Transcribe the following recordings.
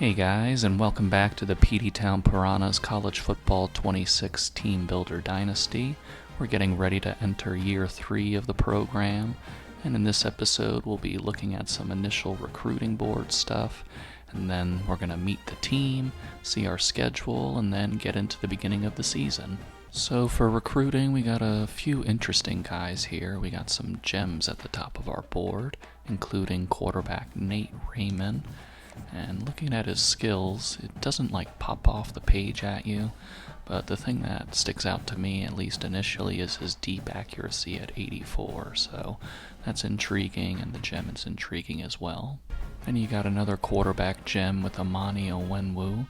Hey guys, and welcome back to the Peteytown Piranhas College Football 26 Team Builder Dynasty. We're getting ready to enter year 3 of the program, and in this episode we'll be looking at some initial recruiting board stuff, and then we're going to meet the team, see our schedule, and then get into the beginning of the season. So for recruiting, we got a few interesting guys here. We got some gems at the top of our board, including quarterback Nate Raymond. And looking at his skills, it doesn't pop off the page at you, but the thing that sticks out to me, at least initially, is his deep accuracy at 84, so that's intriguing, and the gem is intriguing as well. Then you got another quarterback gem with Amani Onwenu,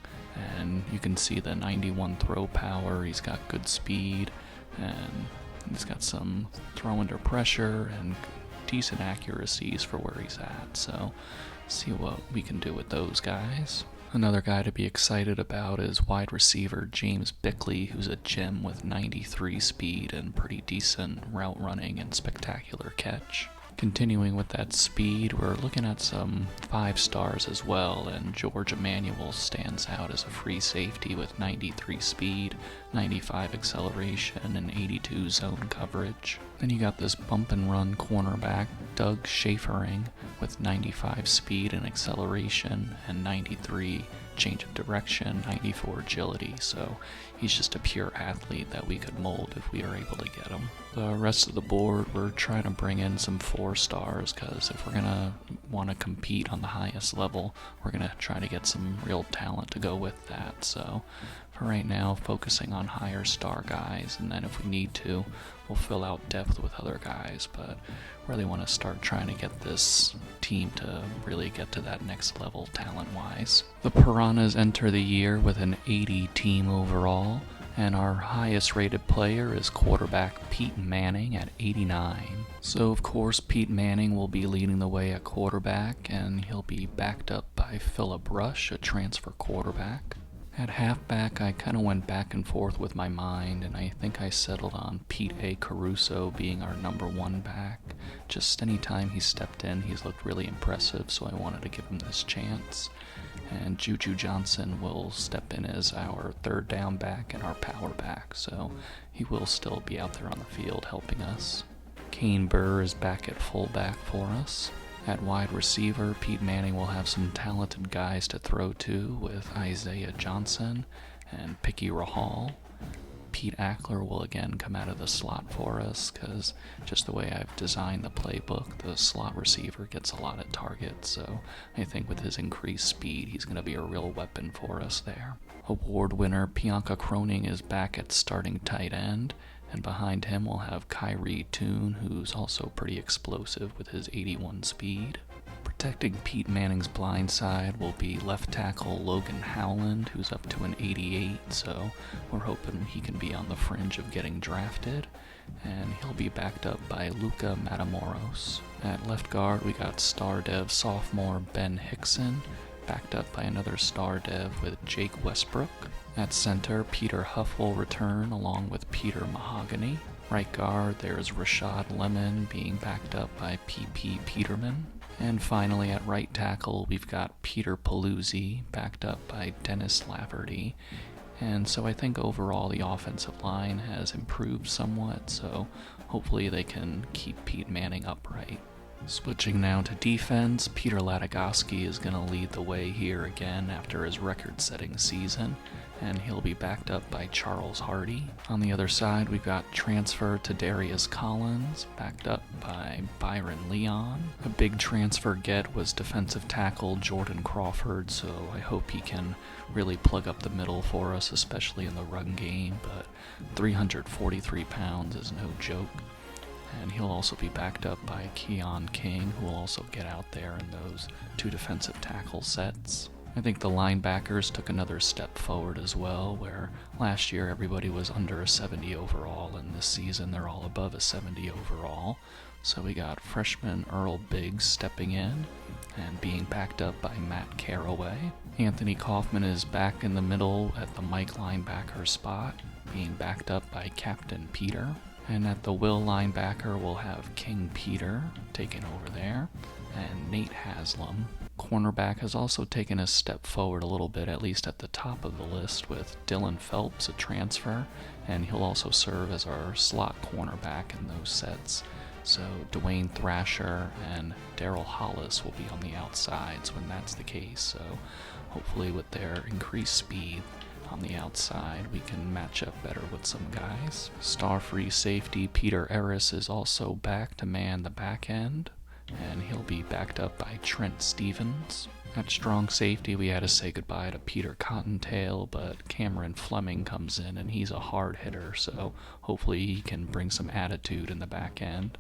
and you can see the 91 throw power. He's got good speed, and he's got some throw under pressure and decent accuracies for where he's at, so see what we can do with those guys. Another guy to be excited about is wide receiver James Bickley, who's a gem with 93 speed and pretty decent route running and spectacular catch. Continuing with that speed, we're looking at some 5 stars as well, and George Emmanuel stands out as a free safety with 93 speed, 95 acceleration, and 82 zone coverage. Then you got this bump and run cornerback, Doug Schafering, with 95 speed and acceleration, and 93 change of direction, 94 agility, so he's just a pure athlete that we could mold if we are able to get him. The rest of the board, we're trying to bring in some 4 stars, because if we're going to want to compete on the highest level, we're going to try to get some real talent to go with that. So for right now, focusing on higher star guys, and then if we need to, we'll fill out depth with other guys, but really want to start trying to get this team to really get to that next level talent-wise. The Piranhas enter the year with an 80 team overall, and our highest rated player is quarterback Pete Manning at 89. So of course Pete Manning will be leading the way at quarterback, and he'll be backed up by Phillip Rush, a transfer quarterback. At halfback, I kind of went back and forth with my mind, and I think I settled on Pete A. Caruso being our number 1 back. Just any time he stepped in, he's looked really impressive, so I wanted to give him this chance. And Juju Johnson will step in as our 3rd down back and our power back, so he will still be out there on the field helping us. Kane Burr is back at fullback for us. At wide receiver, Pete Manning will have some talented guys to throw to with Isaiah Johnson and Picky Rahal. Pete Ackler will again come out of the slot for us, because just the way I've designed the playbook, the slot receiver gets a lot of targets, so I think with his increased speed, he's going to be a real weapon for us there. Award winner Bianca Croning is back at starting tight end, and behind him we'll have Kyrie Toon, who's also pretty explosive with his 81 speed. Protecting Pete Manning's blind side will be left tackle Logan Howland, who's up to an 88, so we're hoping he can be on the fringe of getting drafted, and he'll be backed up by Luca Matamoros. At left guard, we got star dev sophomore Ben Hickson, backed up by another star dev with Jake Westbrook. At center, Peter Huff will return along with Peter Mahogany. Right guard, there's Rashad Lemon being backed up by P.P. Peterman. And finally, at right tackle, we've got Peter Paluzzi backed up by Dennis Lafferty. And so I think overall the offensive line has improved somewhat, so hopefully they can keep Pete Manning upright. Switching now to defense, Peter Latagoski is going to lead the way here again after his record-setting season, and he'll be backed up by Charles Hardy. On the other side, we've got transfer to Darius Collins, backed up by Byron Leon. A big transfer get was defensive tackle Jordan Crawford, so I hope he can really plug up the middle for us, especially in the run game, but 343 pounds is no joke. And he'll also be backed up by Keon King, who will also get out there in those 2 defensive tackle sets. I think the linebackers took another step forward as well, where last year everybody was under a 70 overall, and this season they're all above a 70 overall. So we got freshman Earl Biggs stepping in and being backed up by Matt Caraway. Anthony Kaufman is back in the middle at the Mike linebacker spot, being backed up by Captain Peter. And at the will linebacker, we'll have King Peter taking over there, and Nate Haslam. cornerback has also taken a step forward a little bit, at least at the top of the list, with Dylan Phelps, a transfer, and he'll also serve as our slot cornerback in those sets. So Dwayne Thrasher and Daryl Hollis will be on the outsides when that's the case. So hopefully with their increased speed on the outside, we can match up better with some guys. Star free safety Peter Eris is also back to man the back end, and he'll be backed up by Trent Stevens. At strong safety, we had to say goodbye to Peter Cottontail, but Cameron Fleming comes in, and he's a hard hitter, so hopefully he can bring some attitude in the back end,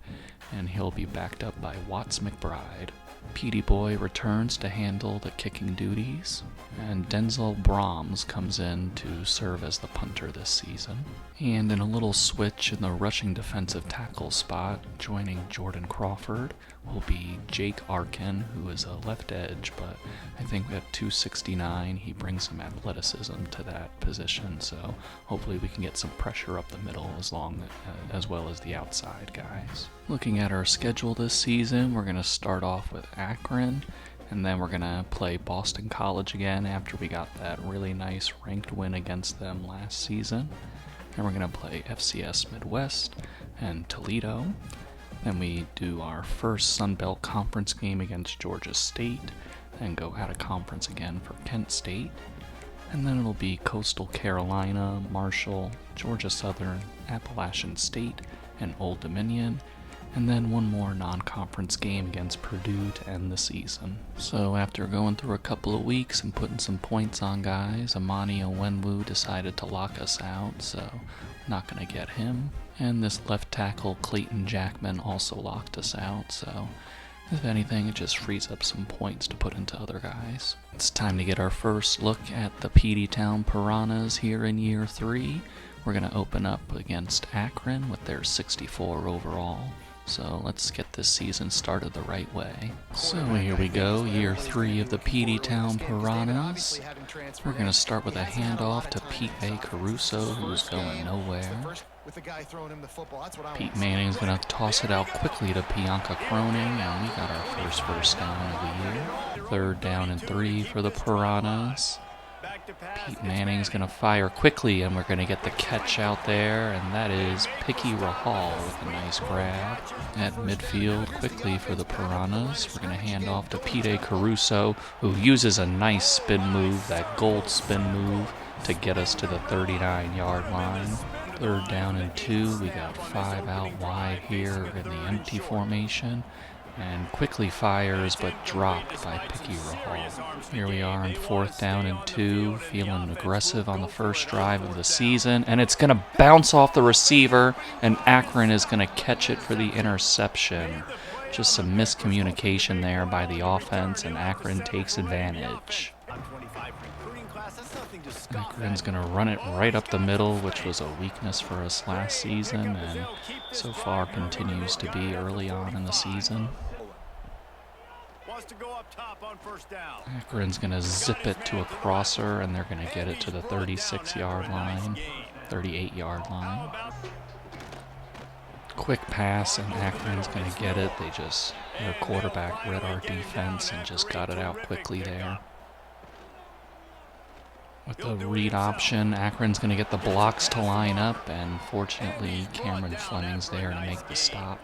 and he'll be backed up by Watts McBride. Petey Boy returns to handle the kicking duties, and Denzel Brahms comes in to serve as the punter this season. And in a little switch in the rushing defensive tackle spot, joining Jordan Crawford will be Jake Arkin, who is a left edge, but I think at 269 he brings some athleticism to that position, so hopefully we can get some pressure up the middle as well as the outside guys. Looking at our schedule this season, we're going to start off with Akron, and then we're going to play Boston College again after we got that really nice ranked win against them last season. And we're going to play FCS Midwest and Toledo. Then we do our first Sun Belt Conference game against Georgia State, then go out of conference again for Kent State. And then it'll be Coastal Carolina, Marshall, Georgia Southern, Appalachian State, and Old Dominion. And then one more non-conference game against Purdue to end the season. So after going through a couple of weeks and putting some points on guys, Amani Onwenu decided to lock us out, so not going to get him. And this left tackle, Clayton Jackman, also locked us out, so if anything, it just frees up some points to put into other guys. It's time to get our first look at the Peteytown Piranhas here in year 3. We're going to open up against Akron with their 64 overall. So let's get this season started the right way. So here we go, year 3 of the Peteytown Piranhas. We're going to start with a handoff to Pete A. Caruso, who's going nowhere. Pete Manning's going to toss it out quickly to Bianca Croning, and we got our first down of the year. 3rd down and 3 for the Piranhas. Pete Manning's going to fire quickly, and we're going to get the catch out there, and that is Picky Rahal with a nice grab. At midfield, quickly for the Piranhas, we're going to hand off to Pete A. Caruso, who uses a nice spin move, that gold spin move, to get us to the 39-yard line. 3rd down and 2, we got 5 out wide here in the empty formation. And quickly fires, but dropped by Picky Rahal. Here we are on 4th down and 2, feeling aggressive on the first drive of the season, and it's going to bounce off the receiver, and Akron is going to catch it for the interception. Just some miscommunication there by the offense, and Akron takes advantage. Akron's going to run it right up the middle, which was a weakness for us last season, and so far continues to be early on in the season. Akron's going to zip it to a crosser, and they're going to get it to the 36-yard line, 38-yard line. Quick pass, and Akron's going to get it. Their quarterback read our defense and just got it out quickly there. With the read option, Akron's going to get the blocks to line up, and fortunately Cameron Fleming's there to make the stop.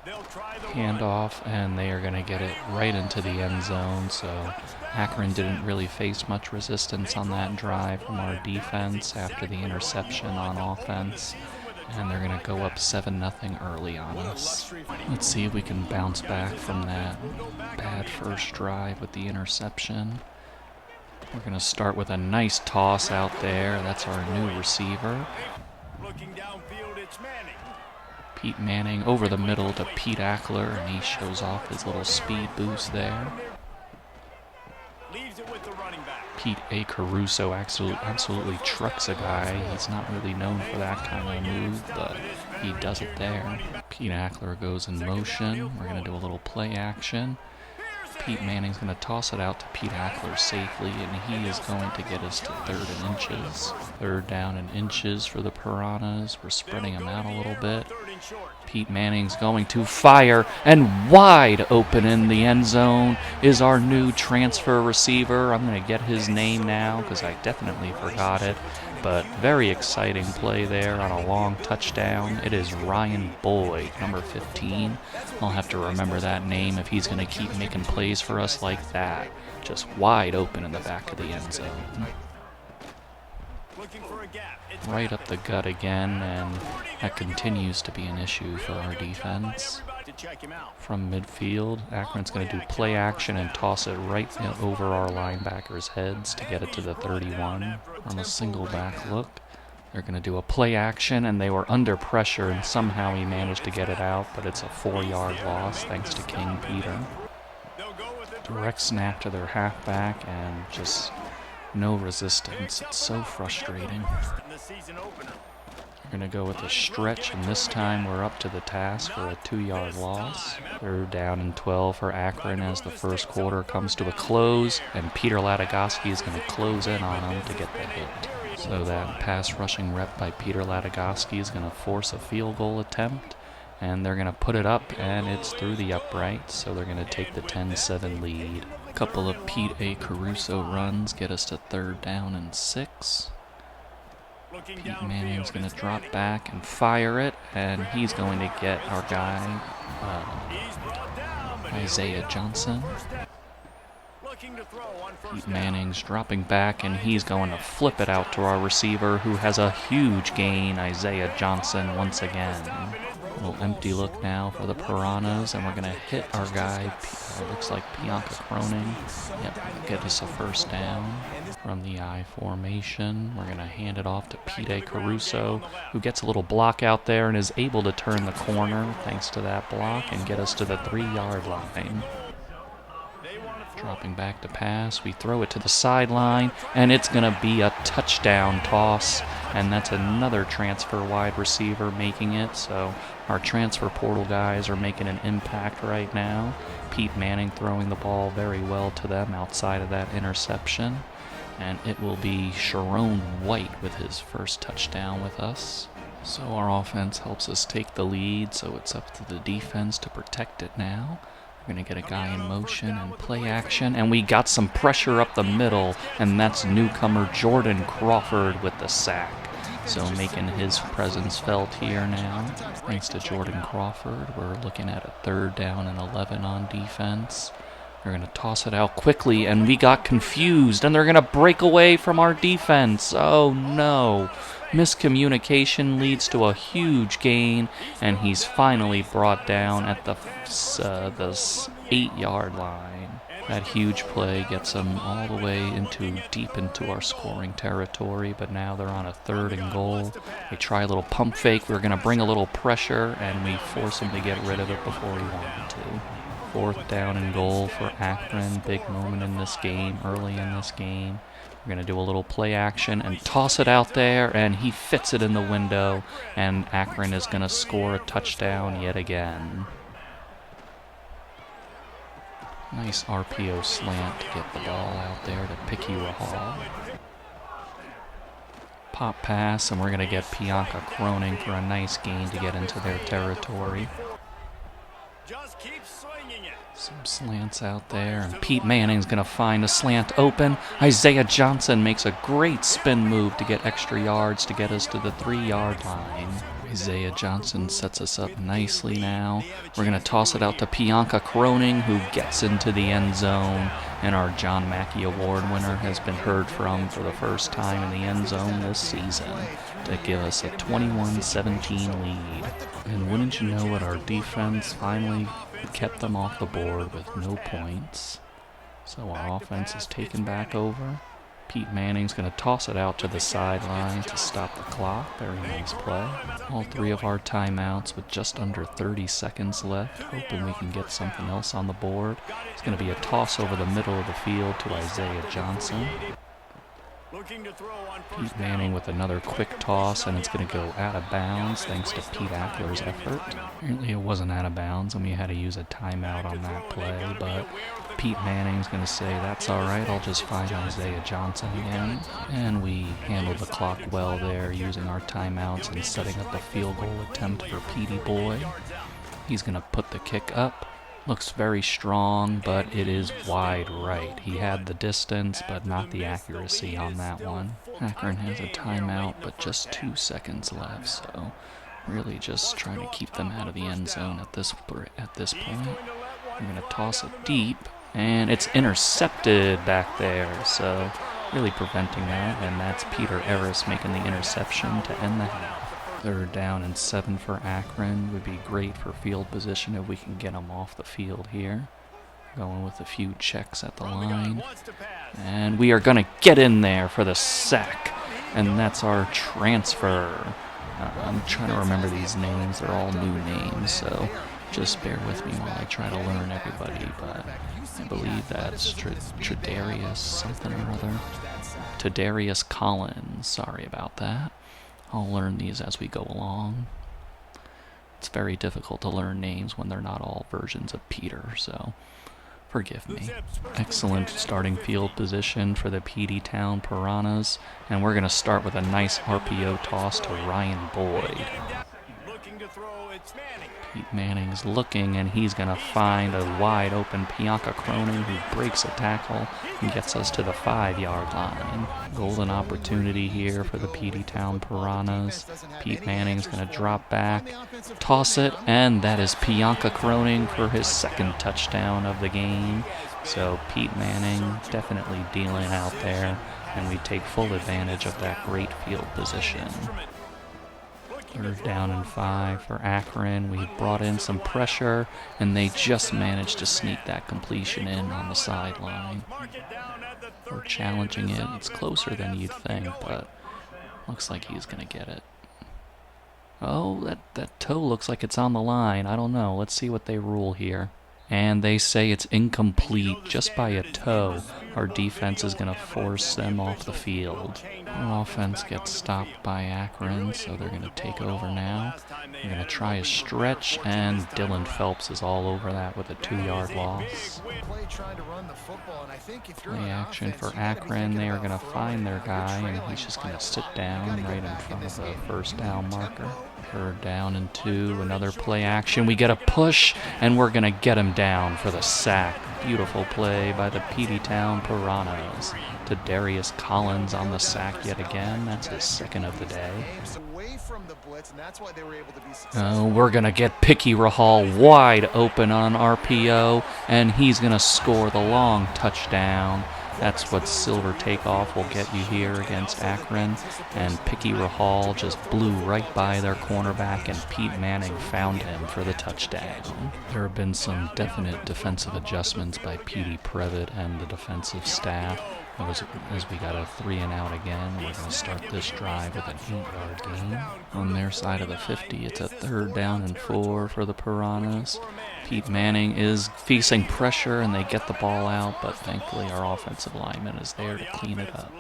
Handoff, and they are going to get it right into the end zone, so Akron didn't really face much resistance on that drive from our defense after the interception on offense, and they're going to go up 7-0 early on us. Let's see if we can bounce back from that bad first drive with the interception. We're going to start with a nice toss out there. That's our new receiver. Pete Manning over the middle to Pete Ackler, and he shows off his little speed boost there. Pete A. Caruso absolutely trucks a guy. He's not really known for that kind of move, but he does it there. Pete Ackler goes in motion. We're going to do a little play action. Pete Manning's going to toss it out to Pete Ackler safely, and he is going to get us to 3rd and inches. 3rd down and inches for the Piranhas. We're spreading them out a little bit. Pete Manning's going to fire, and wide open in the end zone is our new transfer receiver. I'm going to get his name now because I definitely forgot it. But very exciting play there on a long touchdown. It is Ryan Boyd, number 15. I'll have to remember that name if he's going to keep making plays for us like that. Just wide open in the back of the end zone. Right up the gut again, and that continues to be an issue for our defense. From midfield, Akron's going to do play action and toss it right over our linebackers' heads to get it to the 31. On a single back look, they're going to do a play action, and they were under pressure, and somehow he managed to get it out, but it's a 4-yard loss thanks to King Peter. Direct snap to their halfback, and just no resistance. It's so frustrating. We're going to go with a stretch, and this time we're up to the task for a 2-yard loss. 3rd down and 12 for Akron as the first quarter comes to a close, and Peter Latagoski is going to close in on him to get the hit. So that pass rushing rep by Peter Latagoski is going to force a field goal attempt, and they're going to put it up, and it's through the uprights, so they're going to take the 10-7 lead. A couple of Pete A. Caruso runs get us to 3rd down and 6. Pete Manning's going to drop back and fire it, and he's going to get our guy, Isaiah Johnson. Pete Manning's dropping back, and he's going to flip it out to our receiver, who has a huge gain, Isaiah Johnson, once again. A little empty look now for the Piranhas, and we're going to hit our guy, looks like Bianca Cronin. Yep, get us a 1st down. From the I formation, we're going to hand it off to Pete A. Caruso, who gets a little block out there and is able to turn the corner thanks to that block and get us to the 3-yard line. Dropping back to pass, we throw it to the sideline, and it's going to be a touchdown toss, and that's another transfer wide receiver making it, so our transfer portal guys are making an impact right now. Pete Manning throwing the ball very well to them outside of that interception, and it will be Sharon White with his first touchdown with us. So our offense helps us take the lead, so it's up to the defense to protect it now. We're going to get a guy in motion and play action, and we got some pressure up the middle, and that's newcomer Jordan Crawford with the sack. So making his presence felt here now. Thanks to Jordan Crawford, we're looking at a 3rd down and 11 on defense. They're going to toss it out quickly, and we got confused, and they're going to break away from our defense. Oh no. Miscommunication leads to a huge gain, and he's finally brought down at the 8-yard line. That huge play gets them all the way deep into our scoring territory, but now they're on a 3rd and goal. They try a little pump fake. We're going to bring a little pressure, and we force him to get rid of it before he wanted to. 4th down and goal for Akron. Big moment in this game, early in this game. We're going to do a little play action and toss it out there, and he fits it in the window, and Akron is going to score a touchdown yet again. Nice RPO slant to get the ball out there to Picky Rahal. Pop pass, and we're going to get Bianca Cronin for a nice gain to get into their territory. Just keep swinging it. Some slants out there, and Pete Manning's going to find a slant open. Isaiah Johnson makes a great spin move to get extra yards to get us to the 3-yard line. Isaiah Johnson sets us up nicely now. We're going to toss it out to Bianca Cronin, who gets into the end zone, and our John Mackey Award winner has been heard from for the first time in the end zone this season to give us a 21-17 lead. And wouldn't you know it, our defense finally kept them off the board with no points. So our offense is taken back over. Pete Manning's going to toss it out to the sideline to stop the clock. Very nice play. All 3 of our timeouts with just under 30 seconds left, hoping we can get something else on the board. It's going to be a toss over the middle of the field to Isaiah Johnson. Pete Manning with another quick toss, and it's going to go out of bounds thanks to Pete Ackler's effort. Apparently it wasn't out of bounds, and we had to use a timeout on that play, but Pete Manning's going to say, that's all right, I'll just find Isaiah Johnson again. And we handled the clock well there, using our timeouts and setting up a field goal attempt for Petey Boy. He's going to put the kick up. Looks very strong, but it is wide right. He had the distance, but not the accuracy on that one. Akron has a timeout, but just 2 seconds left, so really just trying to keep them out of the end zone at this point. I'm going to toss it deep, and it's intercepted back there, so really preventing that, and that's Peter Eris making the interception to end the half. 3rd down and 7 for Akron. Would be great for field position if we can get them off the field here. Going with a few checks at the line. And we are going to get in there for the sack. And that's our transfer. I'm trying to remember these names. They're all new names, so just bear with me while I try to learn everybody. But I believe that's Tredarius something or other. Tredarius Collins. Sorry about that. I'll learn these as we go along. It's very difficult to learn names when they're not all versions of Peter, so forgive me. Excellent starting field position for the Peteytown Piranhas, and we're going to start with a nice RPO toss to Ryan Boyd. Pete Manning's looking, and he's going to find a wide open Bianca Cronin who breaks a tackle and gets us to the 5-yard line. Golden opportunity here for the Peteytown Piranhas. Pete Manning's going to drop back, toss it, and that is Bianca Cronin for his 2nd touchdown of the game. So Pete Manning definitely dealing out there, and we take full advantage of that great field position. 3rd down and 5 for Akron. We brought in some pressure, and they just managed to sneak that completion in on the sideline. We're challenging it. It's closer than you'd think, but looks like he's going to get it. Oh, that toe looks like it's on the line. I don't know. Let's see what they rule here. And they say it's incomplete just by a toe. Our defense is going to force them off the field. Our offense gets stopped by Akron, so they're going to take over now. They're going to try a stretch, and Dylan Phelps is all over that with a 2-yard loss. Play action for Akron. They are going to find their guy, and he's just going to sit down right in front of the 1st down marker. 3rd down and 2, another play action. We get a push, and we're going to get him down for the sack. Beautiful play by the Peteytown Piranhas. To Darius Collins on the sack yet again. That's his 2nd of the day. We're going to get Picky Rahal wide open on RPO, and he's going to score the long touchdown. That's what silver takeoff will get you here against Akron. And Picky Rahal just blew right by their cornerback, and Pete Manning found him for the touchdown. There have been some definite defensive adjustments by Petey Previtt and the defensive staff. As we got a 3-and-out again, we're going to start this drive with an 8-yard gain. On their side of the 50, it's a 3rd down and 4 for the Piranhas. Pete Manning is facing pressure, and they get the ball out, but thankfully our offensive lineman is there to clean it up.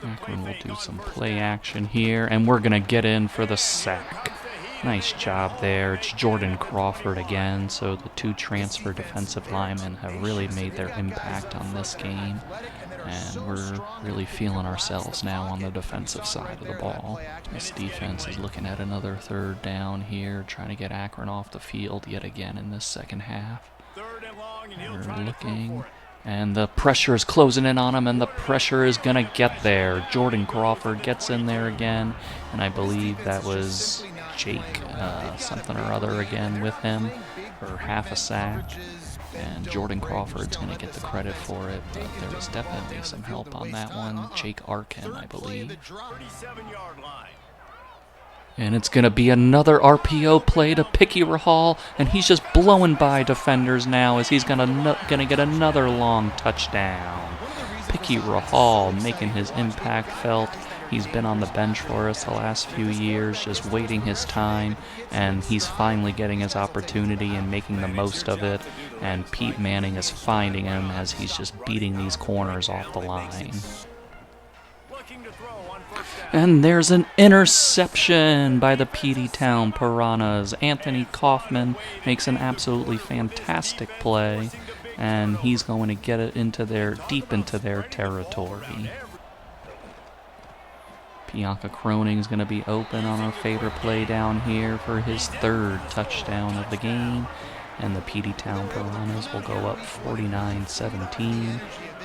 Akron will do some play action here, and we're going to get in for the sack. Nice job there. It's Jordan Crawford again, so the 2 transfer defensive linemen have really made their impact on this game, and we're really feeling ourselves now on the defensive side of the ball. This defense is looking at another 3rd down here, trying to get Akron off the field yet again in this 2nd half. We're looking, and the pressure is closing in on him, and the pressure is going to get there. Jordan Crawford gets in there again, and I believe that was Jake something or other again with him for half a sack. And Jordan Crawford's going to get the credit for it, but there was definitely some help on that one. Jake Arkin, I believe. And it's going to be another RPO play to Picky Rahal, and he's just blowing by defenders now as he's going to get another long touchdown. Picky Rahal making his impact felt. He's been on the bench for us the last few years, just waiting his time, and he's finally getting his opportunity and making the most of it, and Pete Manning is finding him as he's just beating these corners off the line. And there's an interception by the Peteytown Piranhas. Anthony Kaufman makes an absolutely fantastic play, and he's going to get it deep into their territory. Bianca Croning's going to be open on our favorite play down here for his third touchdown of the game, and the Peteytown Piranhas will go up 49-17.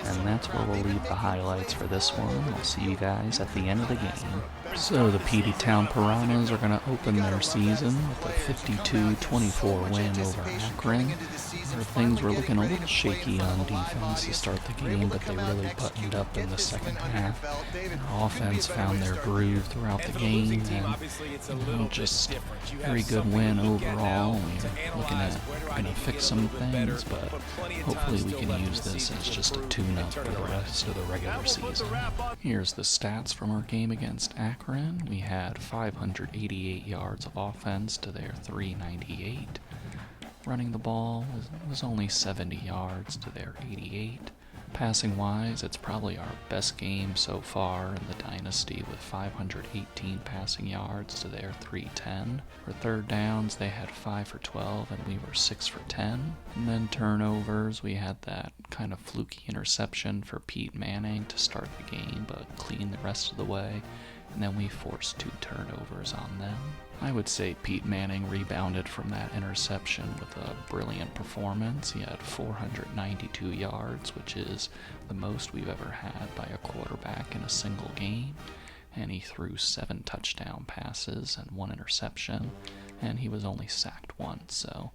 And that's where we'll leave the highlights for this one. I'll see you guys at the end of the game. So the Peteytown Piranhas are going to open their season with a 52-24 win over Akron. Where things were looking a little shaky on defense to start the game, but they really buttoned up in the second half. Our offense found their groove throughout the game, and just very good win overall. We're looking at going to fix some things, but hopefully we can use this as just a tune-up for the rest of the regular season. Here's the stats from our game against Akron. We had 588 yards of offense to their 398. Running the ball was only 70 yards to their 88. Passing-wise, it's probably our best game so far in the Dynasty with 518 passing yards to their 310. For third downs, they had 5 for 12 and we were 6 for 10. And then turnovers, we had that kind of fluky interception for Pete Manning to start the game, but clean the rest of the way. And then we forced 2 turnovers on them. I would say Pete Manning rebounded from that interception with a brilliant performance. He had 492 yards, which is the most we've ever had by a quarterback in a single game. And he threw 7 touchdown passes and 1 interception, and he was only sacked once, so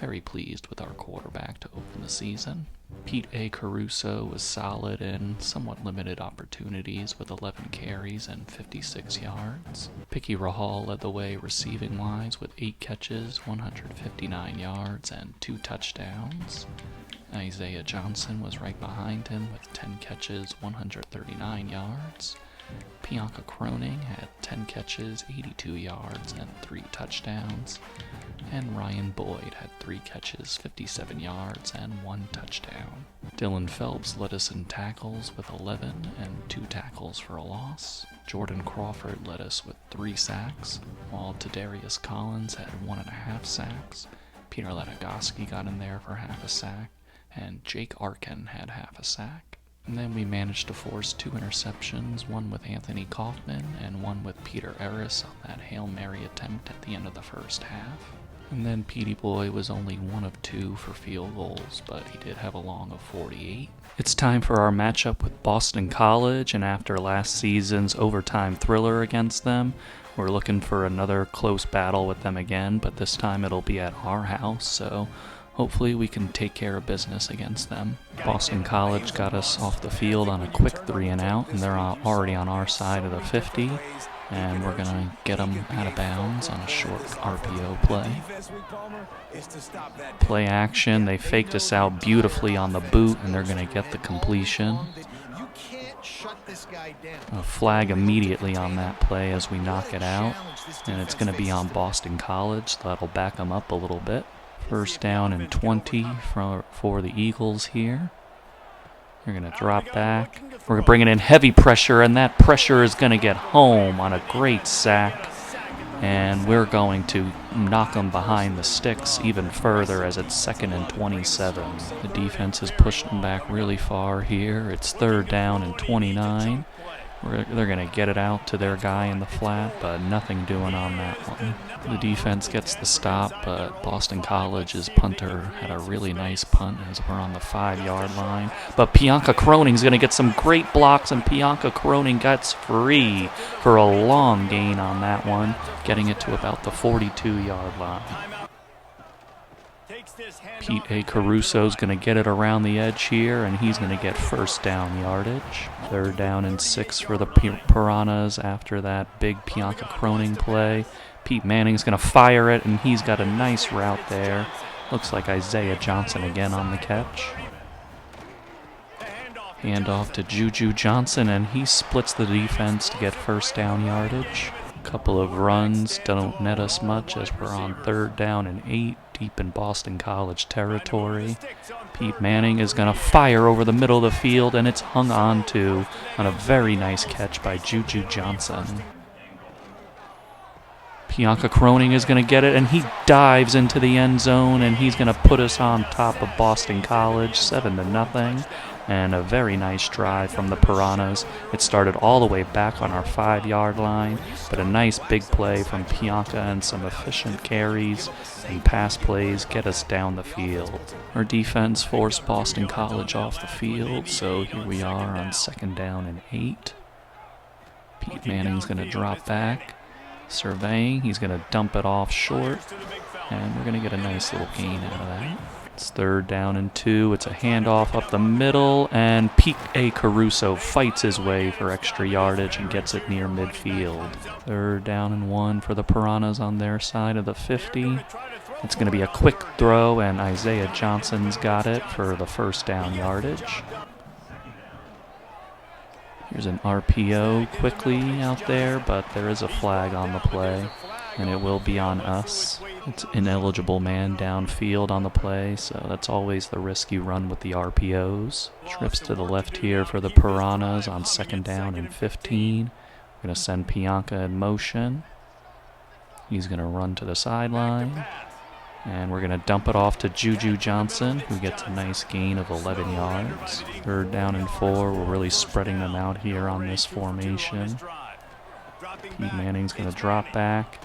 very pleased with our quarterback to open the season. Pete A. Caruso was solid in somewhat limited opportunities with 11 carries and 56 yards. Picky Rahal led the way receiving-wise with 8 catches, 159 yards, and 2 touchdowns. Isaiah Johnson was right behind him with 10 catches, 139 yards. Bianca Croning had 10 catches, 82 yards, and 3 touchdowns. And Ryan Boyd had 3 catches, 57 yards, and 1 touchdown. Dylan Phelps led us in tackles with 11 and 2 tackles for a loss. Jordan Crawford led us with 3 sacks, while Tadarius Collins had 1.5 sacks. Peter Latagoski got in there for half a sack, and Jake Arkin had half a sack. And then we managed to force 2 interceptions, one with Anthony Kaufman and one with Peter Eris on that Hail Mary attempt at the end of the first half. And then Petey Boy was only 1 of 2 for field goals, but he did have a long of 48. It's time for our matchup with Boston College, and after last season's overtime thriller against them, we're looking for another close battle with them again, but this time it'll be at our house, so hopefully we can take care of business against them. Boston College got us off the field on a quick 3-and-out, and they're already on our side of the 50, and we're going to get them out of bounds on a short RPO play. Play action, they faked us out beautifully on the boot, and they're going to get the completion. A flag immediately on that play as we knock it out, and it's going to be on Boston College, so that'll back them up a little bit. First down and 20 for the Eagles here. They're going to drop back. We're bringing in heavy pressure, and that pressure is going to get home on a great sack. And we're going to knock them behind the sticks even further as it's 2nd and 27. The defense has pushed them back really far here. It's 3rd down and 29. They're going to get it out to their guy in the flat, but nothing doing on that one. The defense gets the stop, but Boston College's punter had a really nice punt as we're on the 5-yard line. But Bianca Croning's going to get some great blocks, and Bianca Croning gets free for a long gain on that one, getting it to about the 42-yard line. Pete A. Caruso's going to get it around the edge here, and he's going to get first down yardage. 3rd down and 6 for the Piranhas after that big Bianca Croning play. Pete Manning's going to fire it, and he's got a nice route there. Looks like Isaiah Johnson again on the catch. Handoff to Juju Johnson, and he splits the defense to get first down yardage. Couple of runs don't net us much as we're on 3rd down and 8, deep in Boston College territory. Pete Manning is going to fire over the middle of the field, and it's hung on to on a very nice catch by Juju Johnson. Bianca Croning is going to get it, and he dives into the end zone, and he's going to put us on top of Boston College, 7-0. And a very nice drive from the Piranhas. It started all the way back on our 5-yard line, but a nice big play from Bianca and some efficient carries and pass plays get us down the field. Our defense forced Boston College off the field, so here we are on 2nd down and 8. Pete Manning's going to drop back, surveying. He's going to dump it off short, and we're going to get a nice little gain out of that. It's 3rd down and 2. It's a handoff up the middle, and Pete A. Caruso fights his way for extra yardage and gets it near midfield. 3rd down and 1 for the Piranhas on their side of the 50. It's going to be a quick throw, and Isaiah Johnson's got it for the first down yardage. Here's an RPO quickly out there, but there is a flag on the play, and it will be on us. It's ineligible man downfield on the play, so that's always the risk you run with the RPOs. Trips to the left here for the Piranhas on 2nd down and 15. We're going to send Bianca in motion. He's going to run to the sideline. And we're going to dump it off to Juju Johnson, who gets a nice gain of 11 yards. 3rd down and 4. We're really spreading them out here on this formation. Pete Manning's going to drop back,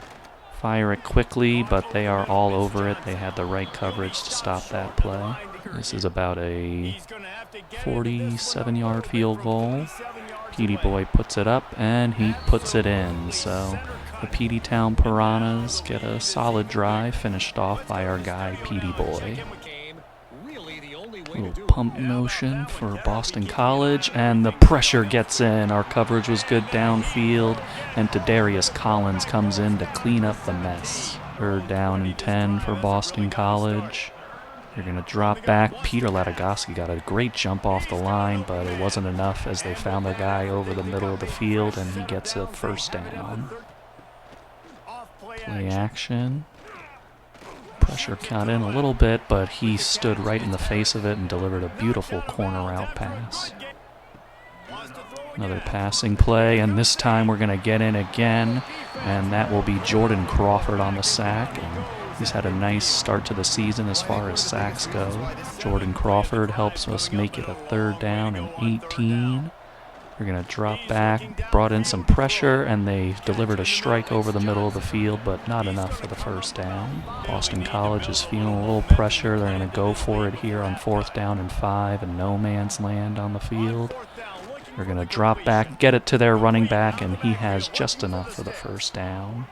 fire it quickly, but they are all over it. They had the right coverage to stop that play. This is about a 47-yard field goal. Petey Boy puts it up, and he puts it in. So the Peteytown Piranhas get a solid drive finished off by our guy, Petey Boy. Little pump motion for Boston College, and the pressure gets in. Our coverage was good downfield, and Darius Collins comes in to clean up the mess. 3rd down and 10 for Boston College. They're going to drop back. Peter Latagowski got a great jump off the line, but it wasn't enough as they found the guy over the middle of the field, and he gets a first down. Play action. Pressure caught in a little bit, but he stood right in the face of it and delivered a beautiful corner route pass. Another passing play, and this time we're going to get in again, and that will be Jordan Crawford on the sack. And he's had a nice start to the season as far as sacks go. Jordan Crawford helps us make it a 3rd down and 18. We're going to drop back, brought in some pressure, and they delivered a strike over the middle of the field, but not enough for the first down. Boston College is feeling a little pressure. They're going to go for it here on 4th down and 5 and no man's land on the field. They're going to drop back, get it to their running back, and he has just enough for the first down.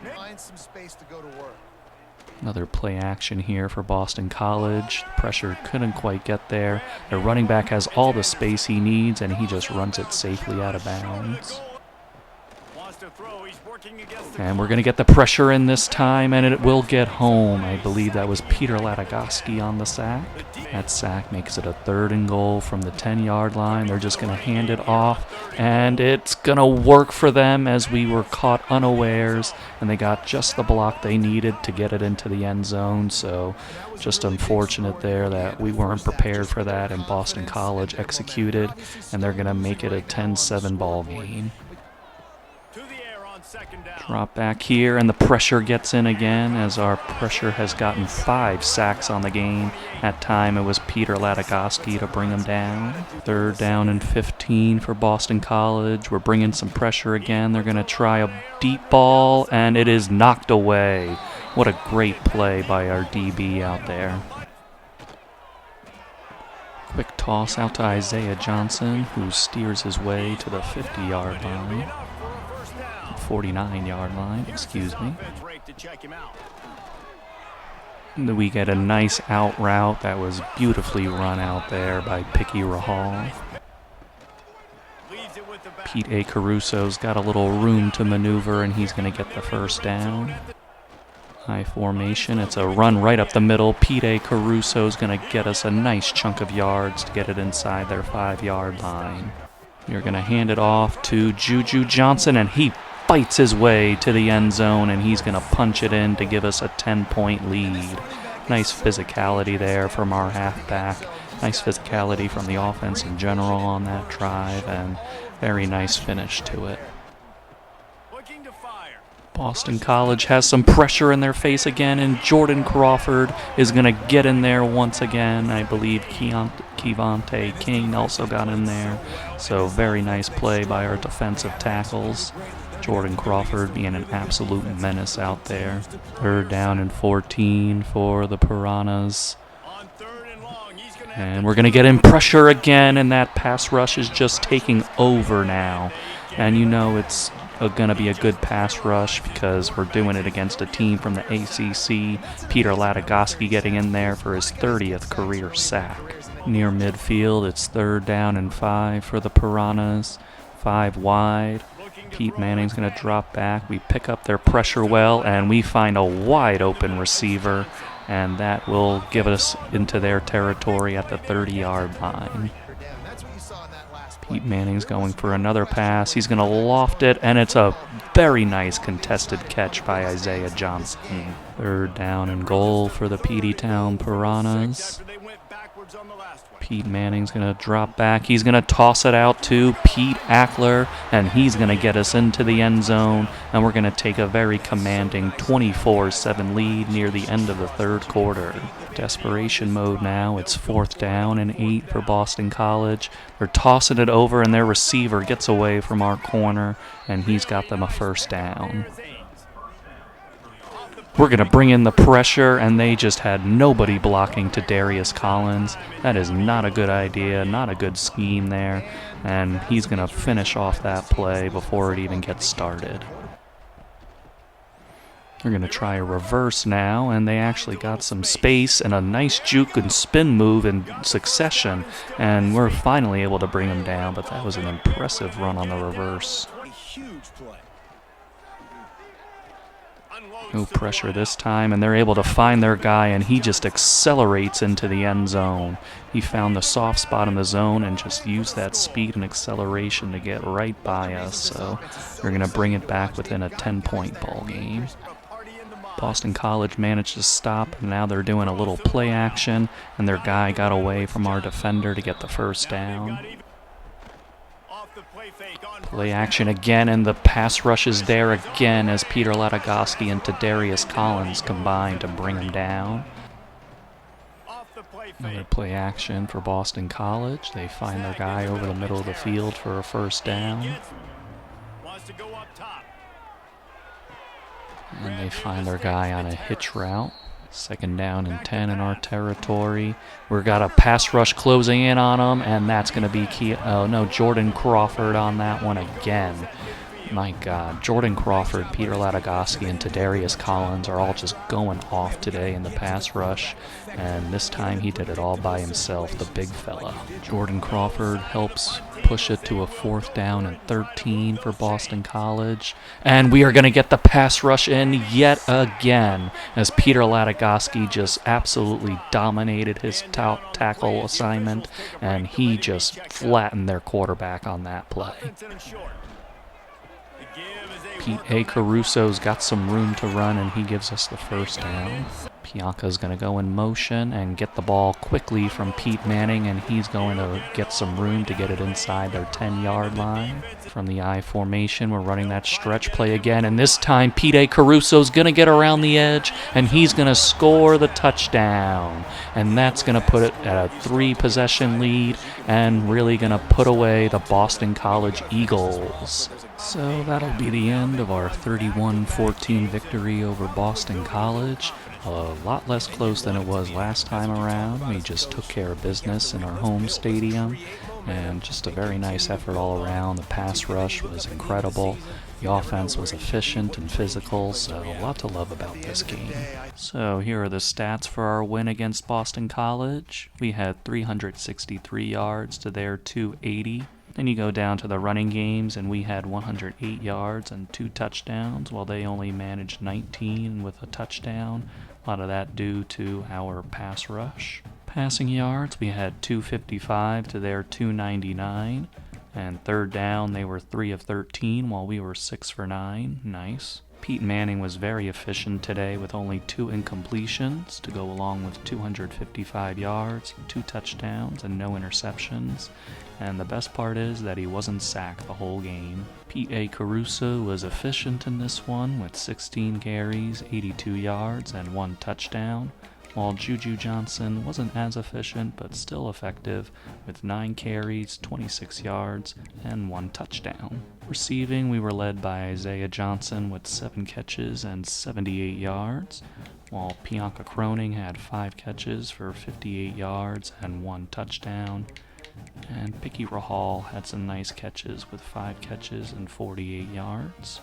Another play action here for Boston College. Pressure couldn't quite get there. Their running back has all the space he needs, and he just runs it safely out of bounds. And we're going to get the pressure in this time, and it will get home. I believe that was Peter Latagowski on the sack. That sack makes it a 3rd and goal from the 10-yard line. They're just going to hand it off, and it's going to work for them as we were caught unawares, and they got just the block they needed to get it into the end zone. So just unfortunate there that we weren't prepared for that, and Boston College executed, and they're going to make it a 10-7 ball game. Drop back here, and the pressure gets in again as our pressure has gotten 5 sacks on the game. That time it was Peter Latagowski to bring them down. 3rd down and 15 for Boston College. We're bringing some pressure again. They're going to try a deep ball, and it is knocked away. What a great play by our DB out there. Quick toss out to Isaiah Johnson, who steers his way to the 50-yard line. 49-yard line, excuse me. And we get a nice out route that was beautifully run out there by Picky Rahal. Pete A. Caruso's got a little room to maneuver, and he's going to get the first down. High formation. It's a run right up the middle. Pete Caruso's going to get us a nice chunk of yards to get it inside their 5-yard line. You're going to hand it off to Juju Johnson, and he fights his way to the end zone, and he's going to punch it in to give us a 10-point lead. Nice physicality there from our halfback. Nice physicality from the offense in general on that drive, and very nice finish to it. Boston College has some pressure in their face again, and Jordan Crawford is going to get in there once again. I believe Kevontae King also got in there. So very nice play by our defensive tackles. Jordan Crawford being an absolute menace out there. 3rd down and 14 for the Piranhas. And we're going to get in pressure again, and that pass rush is just taking over now. And you know it's going to be a good pass rush because we're doing it against a team from the ACC. Peter Latagosky getting in there for his 30th career sack. Near midfield, it's 3rd down and 5 for the Piranhas. 5 wide. Pete Manning's going to drop back. We pick up their pressure well, and we find a wide open receiver, and that will give us into their territory at the 30-yard line. Pete Manning's going for another pass. He's going to loft it, and it's a very nice contested catch by Isaiah Johnson. 3rd down and goal for the Peteytown Piranhas. Pete Manning's going to drop back. He's going to toss it out to Pete Ackler, and he's going to get us into the end zone, and we're going to take a very commanding 24-7 lead near the end of the 3rd quarter. Desperation mode now. It's 4th down and 8 for Boston College. They're tossing it over, and their receiver gets away from our corner, and he's got them a 1st down. We're going to bring in the pressure, and they just had nobody blocking to Darius Collins. That is not a good idea, not a good scheme there, and he's going to finish off that play before it even gets started. They're going to try a reverse now, and they actually got some space and a nice juke and spin move in succession, and we're finally able to bring him down, but that was an impressive run on the reverse. No pressure this time, and they're able to find their guy, and he just accelerates into the end zone. He found the soft spot in the zone and just used that speed and acceleration to get right by us, so they're going to bring it back within a 10-point ball game. Boston College managed to stop, and now they're doing a little play action, and their guy got away from our defender to get the 1st down. Play action again, and the pass rush is there again as Peter Latagosky and Darius Collins combine to bring him down. Another play action for Boston College. They find their guy over the middle of the field for a 1st down. And they find their guy on a hitch route. 2nd down and 10 in our territory. We've got a pass rush closing in on them, and that's going to be Jordan Crawford on that one again. My God, Jordan Crawford, Peter Latagosky, and Darius Collins are all just going off today in the pass rush, and this time he did it all by himself, the big fella. Jordan Crawford helps push it to a 4th down and 13 for Boston College, and we are going to get the pass rush in yet again as Peter Latagosky just absolutely dominated his tackle assignment, and he just flattened their quarterback on that play. Pete Caruso's got some room to run, and he gives us the 1st down. Pianca's going to go in motion and get the ball quickly from Pete Manning, and he's going to get some room to get it inside their 10-yard line. From the I formation, we're running that stretch play again, and this time Pete Caruso's going to get around the edge, and he's going to score the touchdown. And that's going to put it at a 3-possession lead and really going to put away the Boston College Eagles. So that'll be the end of our 31-14 victory over Boston College. A lot less close than it was last time around. We just took care of business in our home stadium, and just a very nice effort all around. The pass rush was incredible. The offense was efficient and physical, so a lot to love about this game. So here are the stats for our win against Boston College. We had 363 yards to their 280. Then you go down to the running games, and we had 108 yards and 2 touchdowns, while they only managed 19 with a touchdown. A lot of that due to our pass rush. Passing yards, we had 255 to their 299. And third down, they were 3 of 13, while we were 6 for 9. Nice. Pete Manning was very efficient today with only 2 incompletions to go along with 255 yards, 2 touchdowns, and no interceptions. And the best part is that he wasn't sacked the whole game. Pete A. Caruso was efficient in this one with 16 carries, 82 yards, and 1 touchdown, while Juju Johnson wasn't as efficient but still effective with 9 carries, 26 yards, and 1 touchdown. Receiving, we were led by Isaiah Johnson with 7 catches and 78 yards, while Bianca Croning had 5 catches for 58 yards and 1 touchdown. And Picky Rahal had some nice catches with 5 catches and 48 yards.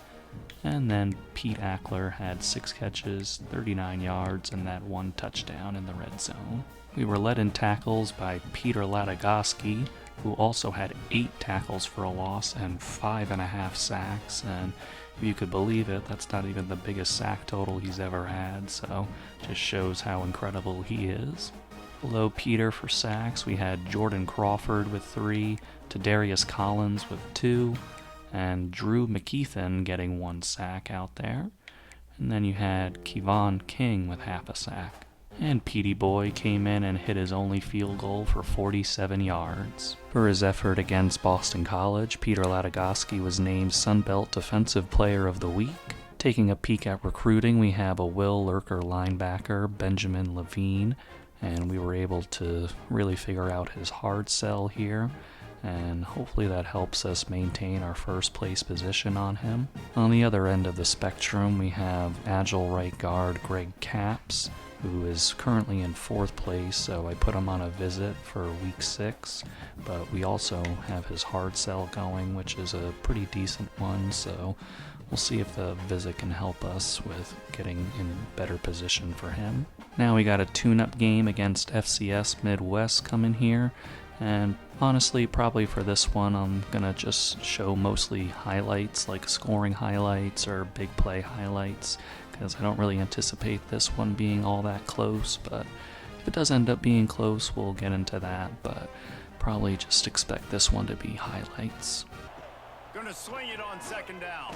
And then Pete Ackler had 6 catches, 39 yards, and that 1 touchdown in the red zone. We were led in tackles by Peter Latagoski, who also had 8 tackles for a loss and 5.5 sacks. And if you could believe it, that's not even the biggest sack total he's ever had, so just shows how incredible he is. Below Peter for sacks, we had Jordan Crawford with 3, Tadarius Collins with 2, and Drew McKeithen getting 1 sack out there. And then you had Kevon King with half a sack. And Petey Boy came in and hit his only field goal for 47 yards. For his effort against Boston College, Peter Latagoski was named Sunbelt Defensive Player of the Week. Taking a peek at recruiting, we have a Will Lurker linebacker, Benjamin Levine, and we were able to really figure out his hard sell here, and hopefully that helps us maintain our first place position on him. On the other end of the spectrum, we have agile right guard Greg Capps, who is currently in 4th place, so I put him on a visit for week 6, but we also have his hard sell going, which is a pretty decent one, so we'll see if the visit can help us with getting in better position for him. Now we got a tune-up game against FCS Midwest coming here, and honestly, probably for this one, I'm gonna just show mostly highlights, like scoring highlights or big play highlights, because I don't really anticipate this one being all that close, but if it does end up being close, we'll get into that, but probably just expect this one to be highlights. Gonna swing it on 2nd down.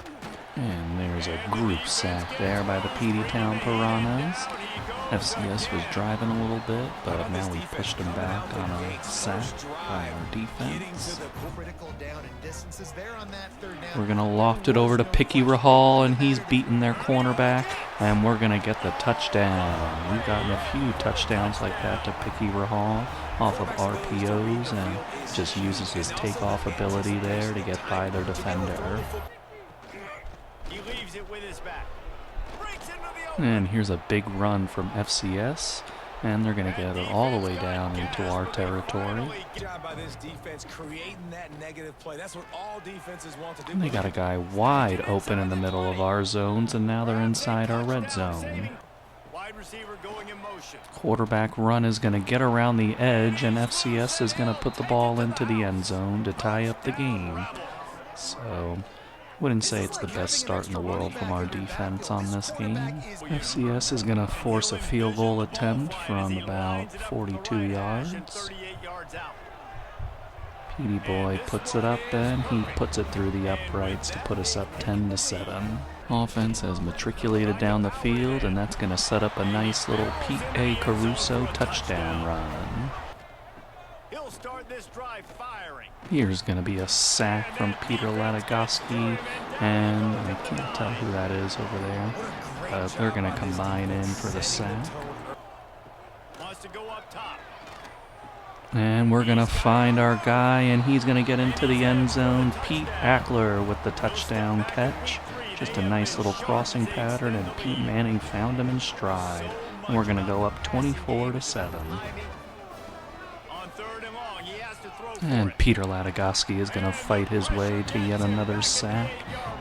And there's a group sack there by the Peteytown Piranhas. FCS was driving a little bit, but now we pushed them back on a sack by our defense. We're going to loft it over to Picky Rahal, and he's beating their cornerback, and we're going to get the touchdown. We've gotten a few touchdowns like that to Picky Rahal off of RPOs, and just uses his takeoff ability there to get by their defender. He leaves it with his back. And here's a big run from FCS, and they're going to get it all the way down into our territory. And they got a guy wide open in the middle of our zones, and now they're inside our red zone. Quarterback run is going to get around the edge, and FCS is going to put the ball into the end zone to tie up the game. So wouldn't say it's the best start in the world from our defense on this game. FCS is going to force a field goal attempt from about 42 yards. Petey Boy puts it up, and he puts it through the uprights to put us up 10-7. Offense has matriculated down the field, and that's going to set up a nice little Pete A. Caruso touchdown run. He'll start this drive firing. Here's going to be a sack from Peter Latagoski, and I can't tell who that is over there, but they're going to combine in for the sack. Wants to go up top. And we're going to find our guy, and he's going to get into the end zone. Pete Ackler with the touchdown catch. Just a nice little crossing pattern, and Pete Manning found him in stride. And we're going to go up 24-7. And Peter Latagoski is going to fight his way to yet another sack,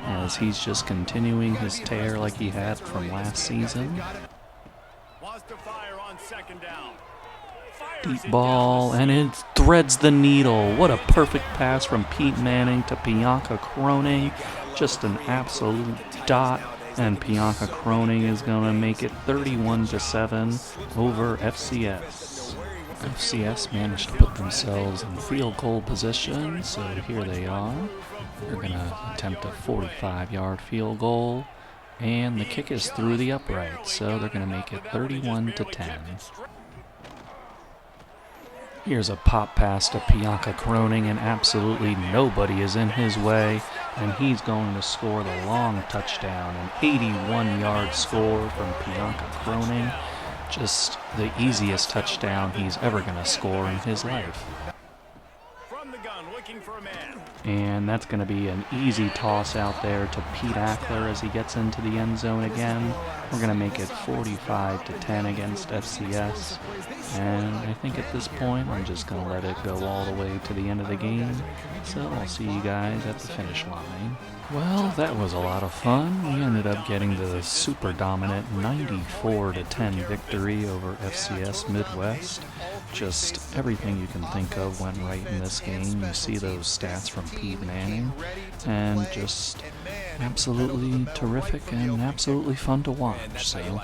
as he's just continuing his tear like he had from last season. Wants to fire on 2nd down. Fire Deep ball, and it threads the needle. What a perfect pass from Pete Manning to Bianca Croning. Just an absolute dot, and Bianca Croning is going to make it 31-7 over FCS. FCS managed to put themselves in field goal position, so here they are. They're going to attempt a 45-yard field goal, and the kick is through the upright, so they're going to make it 31-10. Here's a pop pass to Bianca Croning, and absolutely nobody is in his way, and he's going to score the long touchdown, an 81-yard score from Bianca Croning. Just the easiest touchdown he's ever going to score in his life. From the gun, looking for a man. And that's going to be an easy toss out there to Pete Ackler as he gets into the end zone again. We're going to make it 45-10 against FCS. And I think at this point, I'm just going to let it go all the way to the end of the game. So I'll see you guys at the finish line. Well, that was a lot of fun. We ended up getting the super dominant 94-10 victory over FCS Midwest. Just everything you can think of went right in this game. You see those stats from Pete Manning, and just absolutely terrific and absolutely fun to watch. So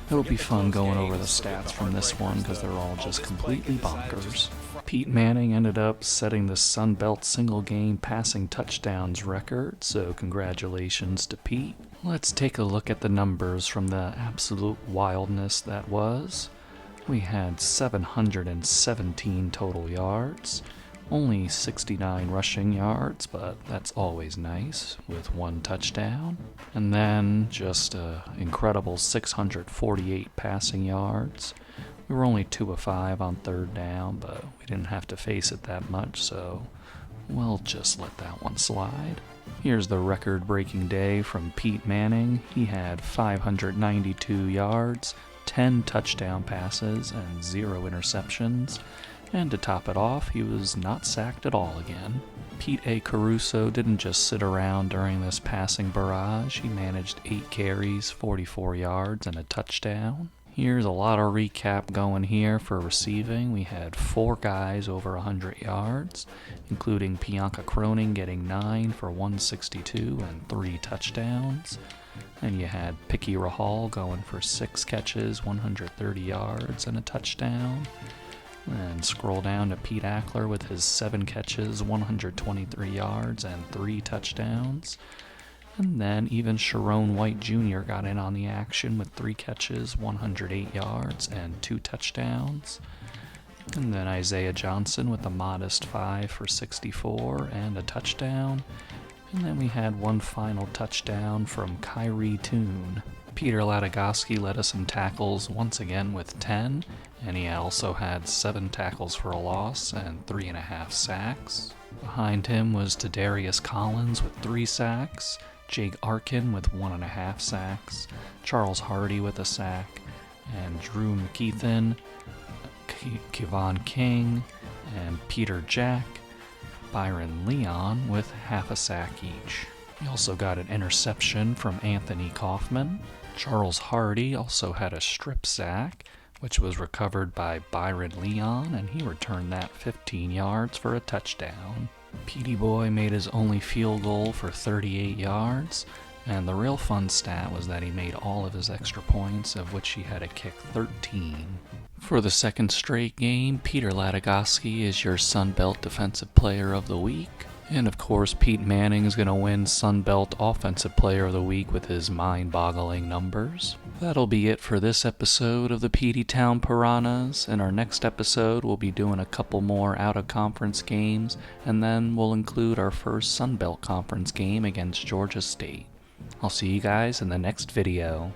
it'll be fun going over the stats from this one because they're all just completely bonkers. Pete Manning ended up setting the Sun Belt single game passing touchdowns record, so congratulations to Pete. Let's take a look at the numbers from the absolute wildness that was. We had 717 total yards, only 69 rushing yards, but that's always nice with one touchdown. And then just an incredible 648 passing yards. We were only 2 of 5 on third down, but we didn't have to face it that much, so we'll just let that one slide. Here's the record-breaking day from Pete Manning. He had 592 yards, 10 touchdown passes, and 0 interceptions. And to top it off, he was not sacked at all again. Pete A. Caruso didn't just sit around during this passing barrage. He managed 8 carries, 44 yards, and a touchdown. Here's a lot of recap going here for receiving. We had 4 guys over 100 yards, including Bianca Croning getting 9 for 162 and 3 touchdowns. And you had Picky Rahal going for 6 catches, 130 yards, and a touchdown. And scroll down to Pete Ackler with his 7 catches, 123 yards, and 3 touchdowns. And then even Sharon White Jr. got in on the action with 3 catches, 108 yards, and 2 touchdowns. And then Isaiah Johnson with a modest 5 for 64 and a touchdown. And then we had one final touchdown from Kyrie Toon. Peter Latagoski led us in tackles once again with 10, and he also had 7 tackles for a loss and 3.5 sacks. Behind him was Tadarius Collins with 3 sacks, Jake Arkin with 1.5 sacks, Charles Hardy with a sack, and Drew McKeithen, Kevon King, and Peter Jack, Byron Leon with half a sack each. We also got an interception from Anthony Kaufman. Charles Hardy also had a strip sack, which was recovered by Byron Leon, and he returned that 15 yards for a touchdown. Petey Boy made his only field goal for 38 yards, and the real fun stat was that he made all of his extra points, of which he had to kick 13. For the second straight game, Peter Latagoski is your Sun Belt Defensive Player of the Week. And of course, Pete Manning is going to win Sun Belt Offensive Player of the Week with his mind-boggling numbers. That'll be it for this episode of the Peteytown Piranhas. In our next episode, we'll be doing a couple more out-of-conference games, and then we'll include our first Sun Belt Conference game against Georgia State. I'll see you guys in the next video.